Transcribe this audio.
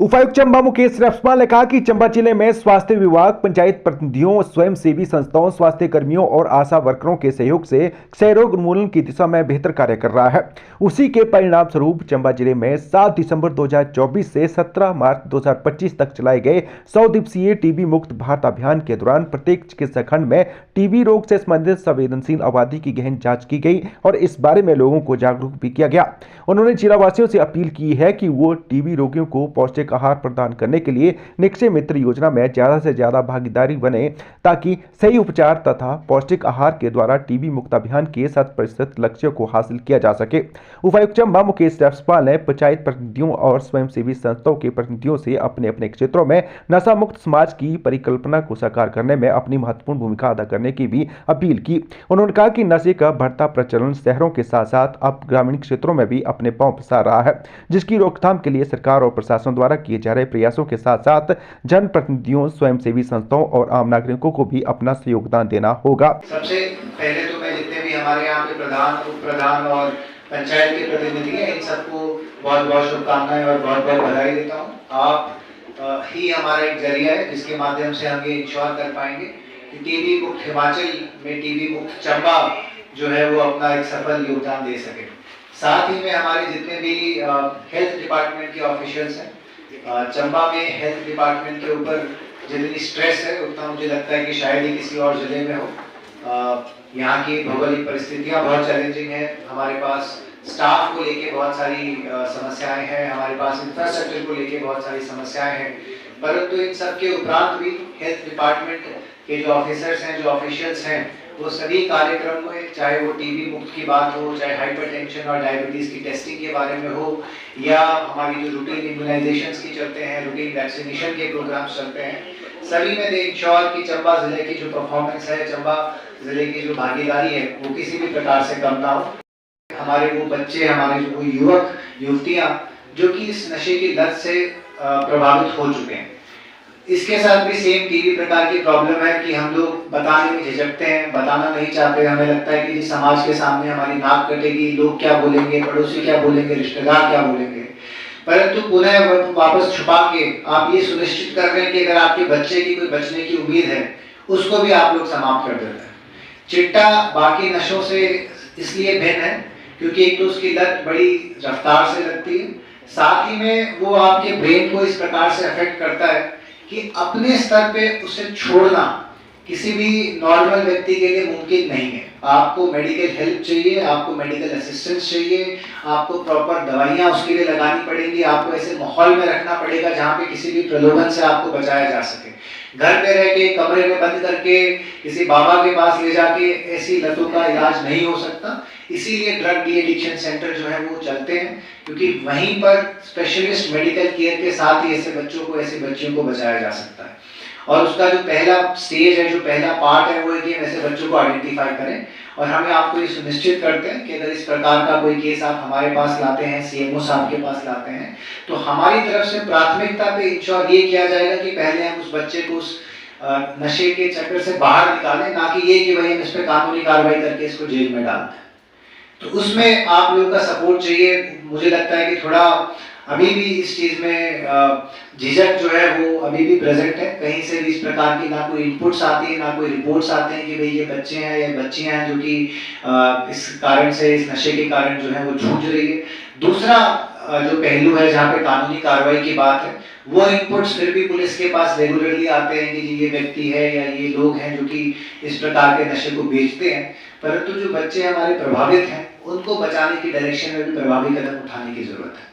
उपायुक्त चंबा मुकेश रेफ्सपाल ने कहा कि चंबा जिले में स्वास्थ्य विभाग, पंचायत प्रतिनिधियों, स्वयंसेवी संस्थाओं, स्वास्थ्य कर्मियों और आशा वर्करों के सहयोग से क्षय रोग उन्मूलन की दिशा में बेहतर कार्य कर रहा है। उसी के परिणाम स्वरूप चंबा जिले में 7 दिसंबर 2024 से 17 मार्च 2025 तक चलाए गए 100 दिवसीय टीबी मुक्त भारत अभियान के दौरान प्रत्येक चिकित्सा खंड में टीबी रोग से संबंधित संवेदनशील आबादी की गहन जांच की गई और इस बारे में लोगों को जागरूक भी किया गया। उन्होंने जिलावासियों से अपील की है कि वो टीबी रोगियों को पौष्टिक आहार प्रदान करने के लिए निक्षय मित्र योजना में ज्यादा से ज्यादा भागीदारी बने ताकि सही उपचार तथा पौष्टिक आहार के द्वारा टीबी मुक्त अभियान के 100% लक्ष्यों को हासिल किया जा सके। उपायुक्त चंबा मुकेश रेफ्सपाल ने पंचायत प्रतिनिधियों और स्वयंसेवी संस्थाओं के प्रतिनिधियों से अपने अपने क्षेत्रों में नशा मुक्त समाज की परिकल्पना को साकार करने में अपनी महत्वपूर्ण भूमिका अदा करने की भी अपील की। उन्होंने कहा कि नशे का बढ़ता प्रचलन शहरों के साथ साथ अब ग्रामीण क्षेत्रों में भी अपने पांव पसार रहा है, जिसकी रोकथाम के लिए सरकार और प्रशासन द्वारा किए जा रहे प्रयासों के साथ साथ जनप्रतिनिधियों, स्वयंसेवी संस्थाओं और आम नागरिकों को भी अपना योगदान देना होगा। सबसे पहले तो मैं जितने भी हमारे यहाँ के प्रधान, उप प्रधान और पंचायत के प्रतिनिधि हैं, इन सबको बहुत बहुत शुभकामनाएं और बहुत बहुत बधाई देता हूँ। आप ही हमारा एक जरिया है जिसके माध्यम से हम ये इंश्योर कर पाएंगे कि टीबी मुक्त हिमाचल में टीबी मुक्त चंबा जो है वो अपना एक सफल योगदान दे सके। साथ ही में हमारे जितने भी हेल्थ डिपार्टमेंट के ऑफिशियल्स हैं, चंबा में हेल्थ डिपार्टमेंट के ऊपर जितनी स्ट्रेस है उतना मुझे लगता है कि शायद ही किसी और जिले में हो। यहाँ की भौगोलिक परिस्थितियाँ बहुत चैलेंजिंग है, हमारे पास स्टाफ को लेके बहुत सारी समस्याएं हैं, हमारे पास इंफ्रास्ट्रक्चर को लेके बहुत सारी समस्याएं हैं, परंतु इन सब के उपरांत भी हेल्थ डिपार्टमेंट के जो ऑफिसर्स हैं, जो ऑफिशियल्स हैं, वो सभी कार्यक्रम में, चाहे वो टीबी मुक्त की बात हो, चाहे हाइपरटेंशन और डायबिटीज की टेस्टिंग के बारे में हो, या हमारी जो रूटीन इम्यूनाइजेशंस की चलते हैं, रूटीन वैक्सीनेशन के प्रोग्राम्स चलते हैं, सभी में दे इंश्योर कि चंबा जिले की जो परफॉर्मेंस है, चंबा जिले की जो भागीदारी है, वो किसी भी प्रकार से कम ना हो। हमारे वो बच्चे, हमारे जो युवक युवतियाँ जो कि इस नशे की लत से प्रभावित हो चुके हैं, इसके साथ भी सेम टीबी प्रकार की प्रॉब्लम है कि हम लोग बताने में झिझकते हैं, बताना नहीं चाहते। हमें लगता है कि समाज के सामने हमारी नाक कटेगी, लोग क्या बोलेंगे, पड़ोसी क्या बोलेंगे, रिश्तेदार क्या बोलेंगे, परंतु पुनः वापस छुपा के आप ये सुनिश्चित कर रहे हैं कि अगर आपके बच्चे की कोई बचने की उम्मीद है, उसको भी आप लोग समाप्त कर देते हैं। चिट्टा बाकी नशों से इसलिए भिन्न है क्योंकि एक तो उसकी लत बड़ी रफ्तार से लगती है, साथ ही में वो आपके ब्रेन को इस प्रकार से अफेक्ट करता है कि अपने स्तर पे उसे छोड़ना किसी भी नॉर्मल व्यक्ति के लिए मुमकिन नहीं है। आपको मेडिकल हेल्प चाहिए, आपको मेडिकल असिस्टेंस चाहिए, आपको प्रॉपर दवाइयाँ उसके लिए लगानी पड़ेंगी, आपको ऐसे माहौल में रखना पड़ेगा जहाँ पे किसी भी प्रलोभन से आपको बचाया जा सके। घर पे रह के, कमरे में बंद करके, किसी बाबा के पास ले जाके ऐसी लतों का इलाज नहीं हो सकता। इसीलिए ड्रग डी एडिक्शन सेंटर जो है वो चलते हैं, क्योंकि वहीं पर स्पेशलिस्ट मेडिकल केयर के साथ ही ऐसे बच्चों को, ऐसे बच्चियों को बचाया जा सकता है। और उसका जो पहला स्टेज है, जो पहला पार्ट है, वो है कि हम ऐसे बच्चों को आइडेंटिफाई करें और हमें आपको ये सुनिश्चित करते हैं कि अगर इस प्रकार का कोई केस आप हमारे पास लाते हैं, सीएमओ साहब के पास लाते हैं, तो हमारी तरफ से प्राथमिकता पे इंश्योर ये किया जाएगा कि पहले हम उस बच्चे को उस नशे के चक्कर से बाहर निकालें, ना कि ये कि भाई हम इस पर कानूनी कार्रवाई करके इसको जेल में डाल दें। तो उसमें आप लोगों का सपोर्ट चाहिए। मुझे लगता है कि थोड़ा अभी भी इस चीज में झिझक जो है वो अभी भी प्रेजेंट है। कहीं से भी इस प्रकार की ना कोई इनपुट्स आती है, ना कोई रिपोर्ट्स आते हैं कि भाई ये बच्चे हैं या बच्चियां हैं जो कि इस कारण से, इस नशे के कारण जो है वो जूझ रही है। दूसरा जो पहलू है जहाँ पे कानूनी कार्रवाई की बात है, वो इनपुट्स फिर भी पुलिस के पास रेगुलरली आते हैं कि ये व्यक्ति है या ये लोग हैं जो कि इस प्रकार के नशे को बेचते हैं, परंतु जो बच्चे हमारे प्रभावित हैं उनको बचाने की डायरेक्शन में भी प्रभावी कदम उठाने की जरूरत है।